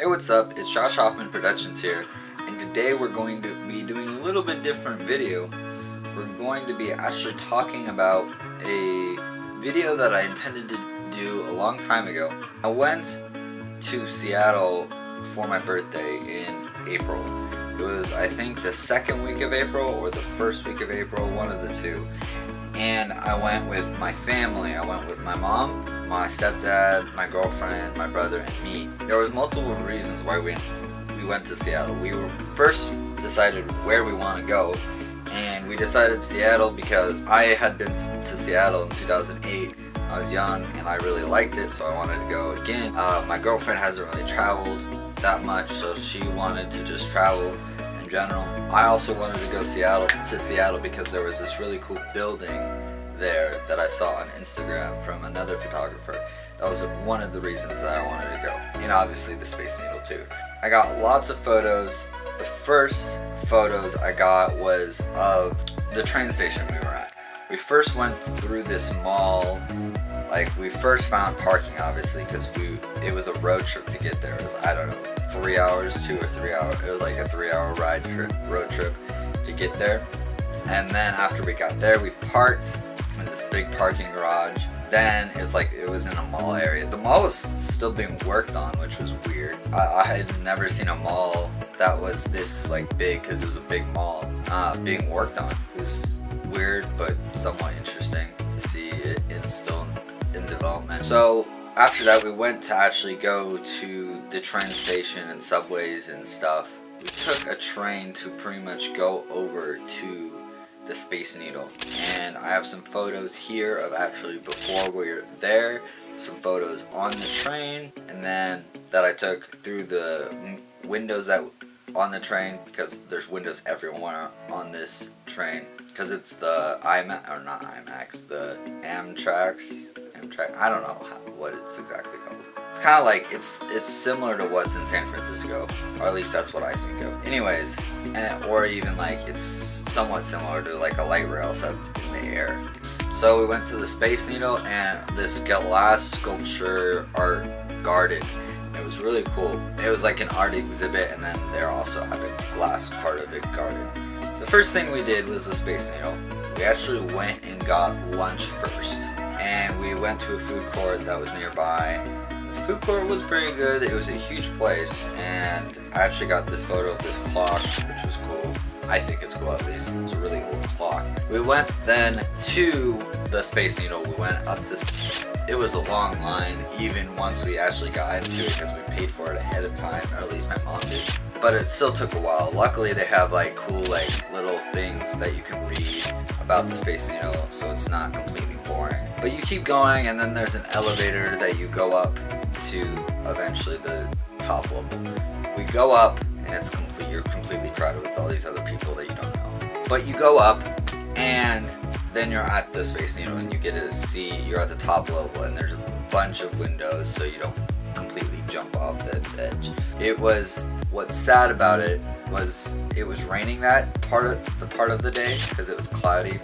Hey, what's up? It's Josh Hoffman Productions here, and today we're going to be doing a little bit different video. We're going to be actually talking about a video that I intended to do a long time ago. I went to Seattle for my birthday in April. It was, I think, the second week of April or the first week of April, one of the two. And I went with my family. I went with my mom, my stepdad, my girlfriend, my brother, and me. There was multiple reasons why we went to Seattle. We were first decided where we want to go, and we decided Seattle because I had been to Seattle in 2008. I was young and I really liked it, so I wanted to go again. My girlfriend hasn't really traveled that much, so she wanted to just travel in general. I also wanted to go to Seattle because there was this really cool building there that I saw on Instagram from another photographer. That was one of the reasons that I wanted to go. And obviously the Space Needle too. I got lots of photos. The first photos I got was of the train station we were at. We first went through this mall. Like, we first found parking, obviously, because it was a road trip to get there. It was, I don't know, 3 hours, 2 or 3 hours. It was like a 3-hour road trip to get there. And then after we got there, we parked in this big parking garage. Then it's like it was in a mall area. The mall was still being worked on, which was weird. I had never seen a mall that was this like big, because it was a big mall being worked on. It was weird, but somewhat interesting to see it. It's still in development. So after that, we went to actually go to the train station and subways and stuff. We took a train to pretty much go over to the Space Needle, and I have some photos here of actually before we were there, some photos on the train, and then that I took through the windows that on the train, because there's windows everywhere on this train, because it's the the Amtrak. I don't know what it's exactly called. It's kind of like it's similar to what's in San Francisco, or at least that's what I think of. Anyways, or even like it's somewhat similar to like a light rail set in the air. So we went to the Space Needle and this glass sculpture art garden. It was really cool. It was like an art exhibit, and then they also had a glass part of it garden. The first thing we did was the Space Needle. We actually went and got lunch first, and we went to a food court that was nearby. The food court was pretty good. It was a huge place, and I actually got this photo of this clock, which was cool. I think it's cool, at least. It's a really old clock. We went then to the Space Needle. We went up this. It was a long line, even once we actually got into it, because we paid for it ahead of time, or at least my mom did. But it still took a while. Luckily, they have like cool like little things that you can read about the Space Needle, so it's not completely boring. But you keep going, and then there's an elevator that you go up to eventually the top level. We go up, and you're completely crowded with all these other people that you don't know. But you go up, and then you're at the Space Needle, and you get to see, you're at the top level, and there's a bunch of windows, so you don't completely jump off the edge. What's sad about it was raining that part of the day, because it was cloudy,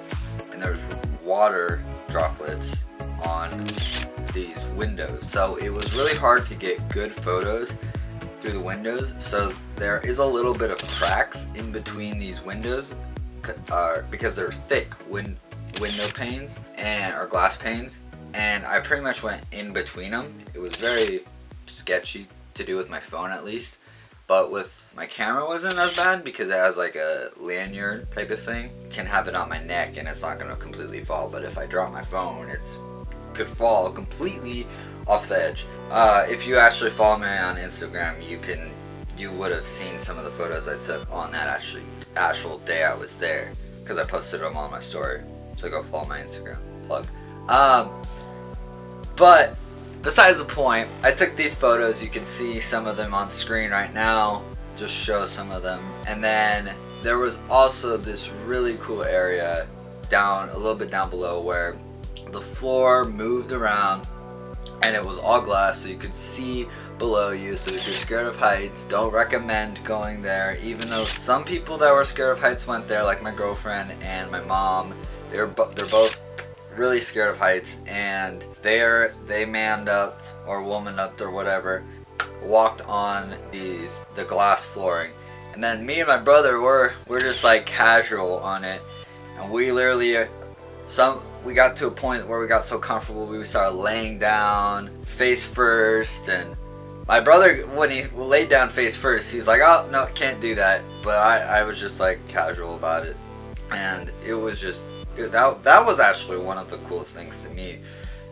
and there was water droplets on these windows. So it was really hard to get good photos through the windows. So there is a little bit of cracks in between these windows because they're thick window panes or glass panes, and I pretty much went in between them. It was very sketchy to do with my phone, at least, but with my camera wasn't as bad because it has like a lanyard type of thing. You can have it on my neck and it's not going to completely fall, but if I drop my phone, it could fall completely off the edge. If you actually follow me on Instagram, you would have seen some of the photos I took on that actual day I was there, because I posted them on my story. So go follow my Instagram. Plug. But besides the point, I took these photos. You can see some of them on screen right now. Just show some of them. And then there was also this really cool area a little bit down below, where the floor moved around and it was all glass, so you could see below you. So if you're scared of heights, don't recommend going there, even though some people that were scared of heights went there, like my girlfriend and my mom. They're both really scared of heights, and they manned up or woman upped or whatever walked on the glass flooring, and then me and my brother we're just like casual on it, and we literally we got to a point where we got so comfortable we started laying down face first, and my brother, when he laid down face first, he's like, oh no, can't do that, but I was just like casual about it, and it was just that was actually one of the coolest things to me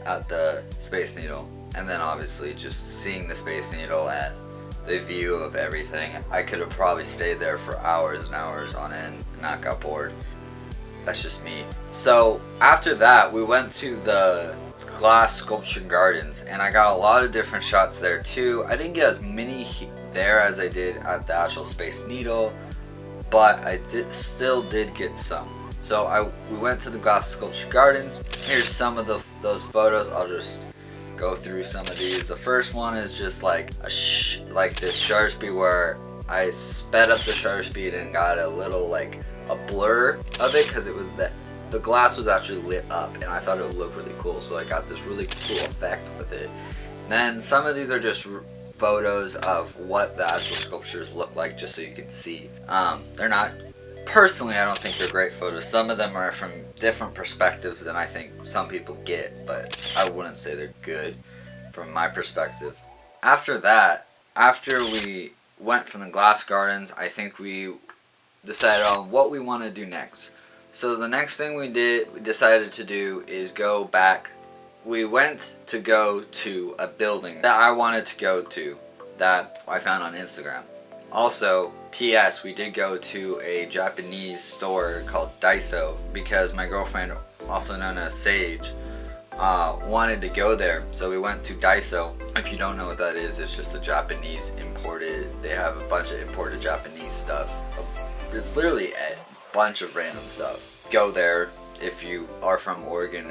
at the Space Needle. And then obviously just seeing the Space Needle and the view of everything. I could have probably stayed there for hours and hours on end and not got bored. That's just me. So after that, we went to the glass sculpture gardens, and I got a lot of different shots there too. I didn't get as many there as I did at the actual Space Needle, but I still did get some. So we went to the glass sculpture gardens. Here's some of those photos. I'll just go through some of these. The first one is just like like this shutter speed where I sped up the shutter speed and got a little like a blur of it, because it was the glass was actually lit up, and I thought it would look really cool, so I got this really cool effect with it. And then some of these are just photos of what the actual sculptures look like, just so you can see. They're not, personally, I don't think they're great photos. Some of them are from different perspectives than I think some people get, but I wouldn't say they're good from my perspective. After that, after we went from the glass gardens, I think we decided on what we want to do next. So the next thing we decided to do is go back. We went to go to a building that I wanted to go to that I found on Instagram. Also, P.S. we did go to a Japanese store called Daiso because my girlfriend, also known as Sage, wanted to go there. So we went to Daiso. If you don't know what that is, it's just a Japanese imported, they have a bunch of imported Japanese stuff. It's literally a bunch of random stuff. Go there if you are from Oregon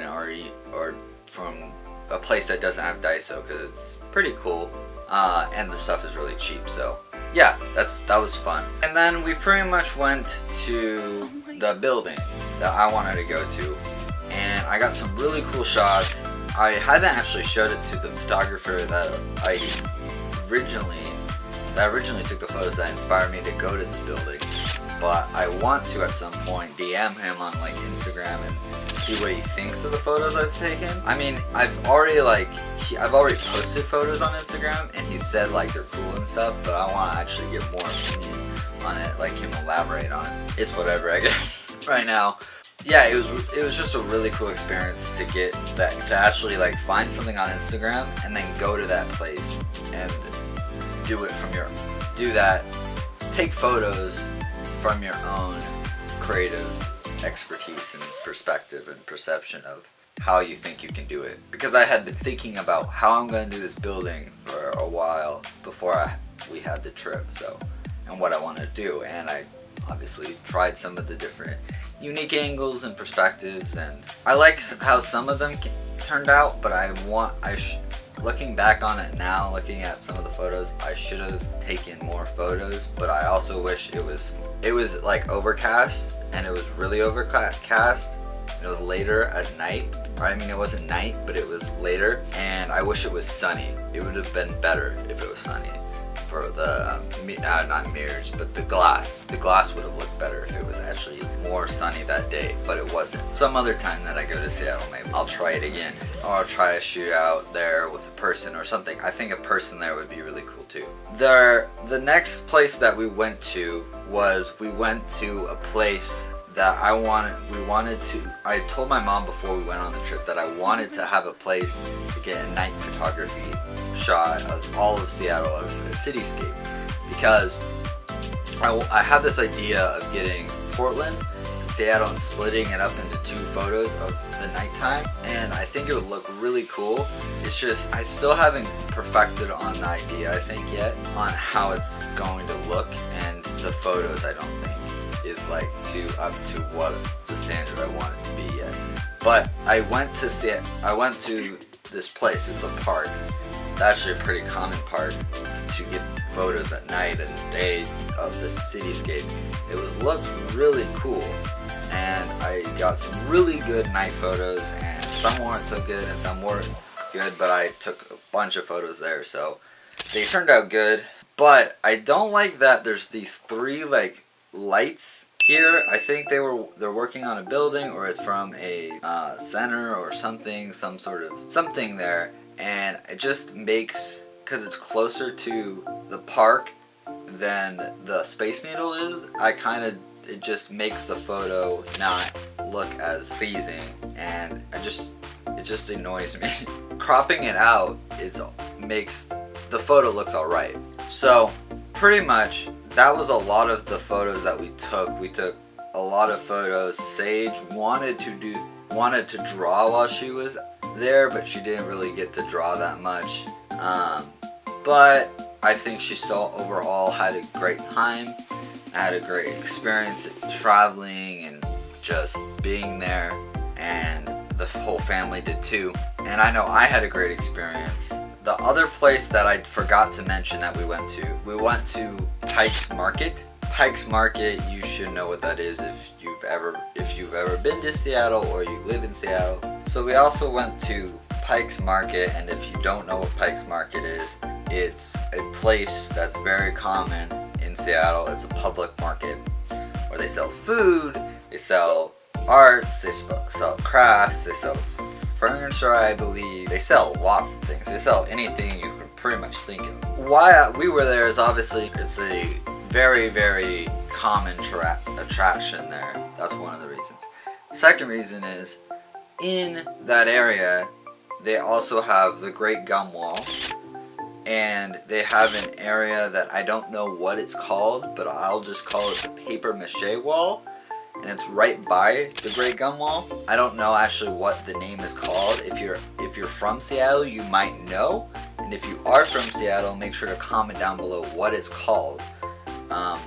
or from a place that doesn't have Daiso, because it's pretty cool, and the stuff is really cheap. So yeah, that was fun. And then we pretty much went to the building that I wanted to go to, and I got some really cool shots. I hadn't actually showed it to the photographer that originally took the photos that inspired me to go to this building, but I want to at some point DM him on like Instagram and see what he thinks of the photos I've taken. I mean, I've already posted photos on Instagram, and he said like they're cool and stuff, but I want to actually get more opinion on it, like him elaborate on it. It's whatever, I guess. Right now, yeah, it was just a really cool experience to get that, to actually like find something on Instagram and then go to that place and take photos from your own creative expertise and perspective and perception of how you think you can do it. Because I had been thinking about how I'm going to do this building for a while before we had the trip, so, and what I want to do, and I obviously tried some of the different unique angles and perspectives, and I like how some of them turned out, but looking back on it now, looking at some of the photos, I should have taken more photos, but I also wish it was like overcast, and it was really overcast, and it was later at night, or I mean it wasn't night, but it was later, and I wish it was sunny. It would have been better if it was sunny for the, not mirrors, but the glass. The glass would have looked better if it was actually more sunny that day, but it wasn't. Some other time that I go to Seattle, maybe I'll try it again, or I'll try a shoot out there with a person or something. I think a person there would be really cool too. The next place that we went to was, we went to a place that I told my mom before we went on the trip that I wanted to have a place to get a night photography shot of all of Seattle as a cityscape, because I have this idea of getting Portland and Seattle and splitting it up into two photos of the nighttime, and I think it would look really cool. It's just, I still haven't perfected on the idea, I think, yet, on how it's going to look, and the photos I don't think is like up to what the standard I want it to be yet. But I went to this place. It's a park. It's actually a pretty common park to get photos at night and day of the cityscape. It looked really cool, and I got some really good night photos, and some weren't so good and some were good, but I took a bunch of photos there, so They turned out good, but I don't like that there's these 3 like lights here. I think they're working on a building, or it's from a center or something, some sort of something there, and it just makes, because it's closer to the park than the Space Needle is, it just makes the photo not look as pleasing, and it just annoys me. Cropping it out makes the photo looks alright. So pretty much that was a lot of the photos that we took. We took a lot of photos. Sage wanted to draw while she was there, but she didn't really get to draw that much. But I think she still overall had a great time. I had a great experience traveling and just being there, and the whole family did too. And I know I had a great experience. The other place that I forgot to mention that we went to Pike's Market. Pike's Market, you should know what that is if you've ever been to Seattle or you live in Seattle. So we also went to Pike's Market, and if you don't know what Pike's Market is, it's a place that's very common in Seattle. It's a public market where they sell food, they sell arts, they sell crafts, they sell furniture, I believe. They sell lots of things. They sell anything you could pretty much think of. Why we were there is obviously it's a very, very common attraction there. That's one of the reasons. Second reason is, in that area, they also have the Great Gum Wall, and they have an area that I don't know what it's called, but I'll just call it the Paper Mache Wall, and it's right by the Great Gum Wall. I don't know actually what the name is called. If you're from Seattle, you might know, and if you are from Seattle, make sure to comment down below what it's called,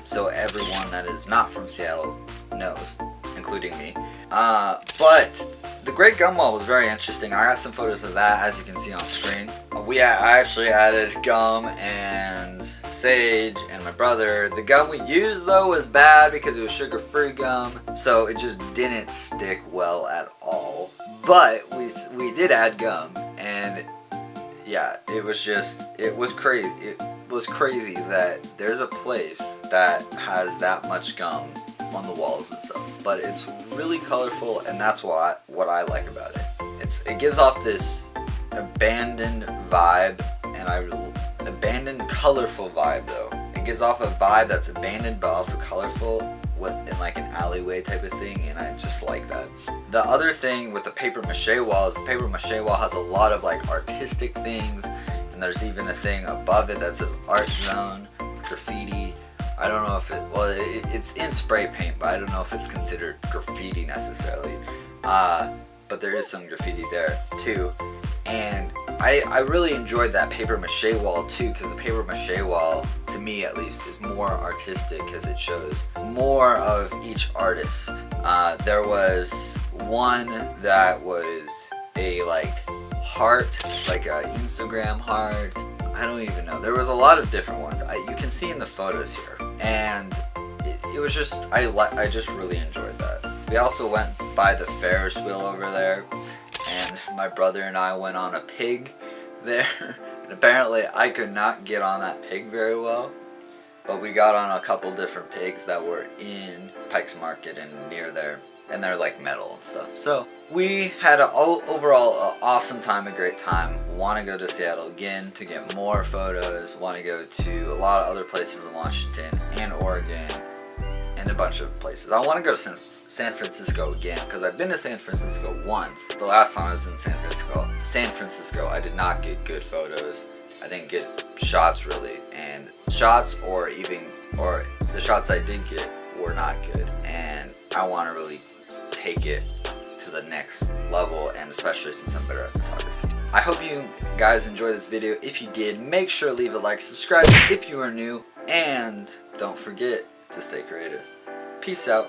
so everyone that is not from Seattle knows, including me. But the Great Gum Wall was very interesting. I got some photos of that, as you can see on screen. I actually added gum and Sage and my brother. The gum we used though was bad because it was sugar-free gum, so it just didn't stick well at all. But we did add gum, and yeah, it was crazy. It was crazy that there's a place that has that much gum on the walls and stuff, but it's really colorful, and that's what I like about it. It gives off this abandoned vibe, and abandoned colorful vibe though. It gives off a vibe that's abandoned but also colorful, in like an alleyway type of thing, and I just like that. The other thing with the Paper Mache Wall is the Paper Mache Wall has a lot of like artistic things, and there's even a thing above it that says Art Zone, graffiti. I don't know if it's in spray paint, but I don't know if it's considered graffiti necessarily. But there is some graffiti there too. And I really enjoyed that Paper Mache Wall too, because the Paper Mache Wall, to me at least, is more artistic because it shows more of each artist. There was one that was a like heart, like a Instagram heart. I don't even know. There was a lot of different ones. You can see in the photos here, and it was just I just really enjoyed that. We also went by the Ferris wheel over there, and my brother and I went on a pig there, and apparently I could not get on that pig very well, but we got on a couple different pigs that were in Pike's Market and near there, and they're like metal and stuff. So we had overall an awesome time, a great time. Want to go to Seattle again to get more photos. Want to go to a lot of other places in Washington and Oregon and a bunch of places. I want to go to San Francisco again, because I've been to San Francisco once. The last time I was in San Francisco, I did not get good photos. I didn't get shots really, and shots or the shots I did get were not good, and I want to really take it to the next level, and especially since I'm better at photography. I hope you guys enjoyed this video. If you did, make sure to leave a like, subscribe if you are new, and don't forget to stay creative. Peace out.